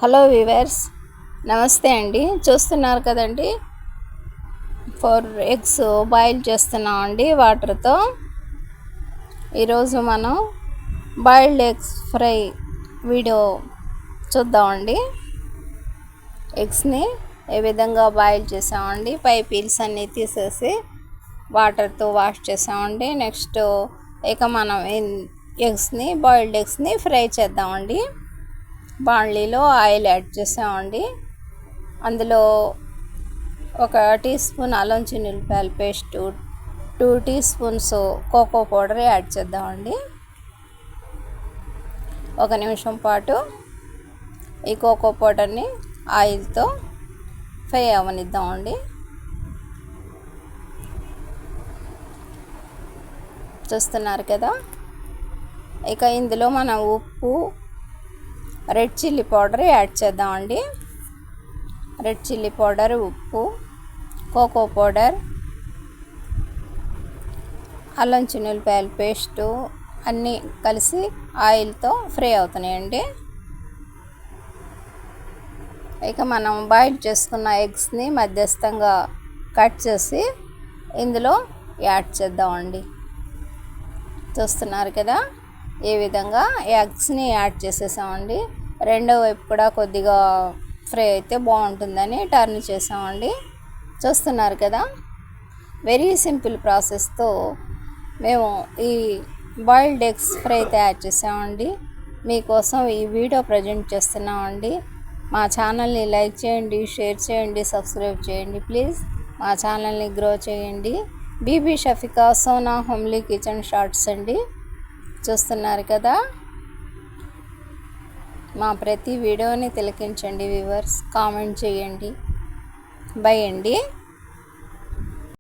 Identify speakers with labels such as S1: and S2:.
S1: Hello viewers, నమస్తే అండి. చూస్తున్నారు కదండి, 4 ఎగ్స్ బాయిల్ చేస్తున్నామండి వాటర్తో. ఈరోజు మనం బాయిల్డ్ ఎగ్స్ ఫ్రై వీడియో చూద్దామండి. ఎగ్స్ని ఏ విధంగా బాయిల్ చేసామండి, పై పీల్స్ అన్నీ తీసేసి వాటర్తో వాష్ చేసామండి. నెక్స్ట్ ఇక మనం బాయిల్డ్ ఎగ్స్ని ఫ్రై చేద్దామండి. బాణలీలో ఆయిల్ యాడ్ చేసామండి. అందులో 1 టీ స్పూన్ అల్లం చిన్నులపాయల paste, 2 teaspoons cocoa powder add చేద్దామండి. 1 నిమిషం పాటు ఈ కోకో పౌడర్ని ఆయిల్తో ఫ్రై అవ్వనిద్దామండి. చూస్తున్నారు కదా. ఇక ఇందులో మనం ఉప్పు, రెడ్ చిల్లీ పౌడర్ యాడ్ చేద్దామండి. రెడ్ చిల్లీ పౌడర్, ఉప్పు, కోకో పౌడర్, అల్లం చిన్నులపాయల పేస్టు అన్నీ కలిసి ఆయిల్తో ఫ్రై అవుతున్నాయండి. ఇక మనం బాయిల్ చేసుకున్న ఎగ్స్ని మధ్యస్థంగా కట్ చేసి ఇందులో యాడ్ చేద్దామండి. చూస్తున్నారు కదా, ఈ విధంగా ఎగ్స్ని యాడ్ చేసేసామండి. రెండో వైపు కూడా కొద్దిగా ఫ్రై అయితే బాగుంటుందని టర్న్ చేసామండి. చూస్తున్నారు కదా, వెరీ సింపుల్ ప్రాసెస్తో మేము ఈ బాయిల్డ్ ఎగ్స్ ఫ్రై తయారు చేసామండి. మీకోసం ఈ వీడియో ప్రజెంట్ చేస్తున్నామండి. మా ఛానల్ని లైక్ చేయండి, షేర్ చేయండి, సబ్స్క్రైబ్ చేయండి. ప్లీజ్ మా ఛానల్ని గ్రో చేయండి. Bibi Shafika Sona homely kitchen shorts అండి. చూస్తున్నారు కదా, మా ప్రతి వీడియోని తిలకించండి వ్యూవర్స్, కామెంట్ చేయండి. బై అండి.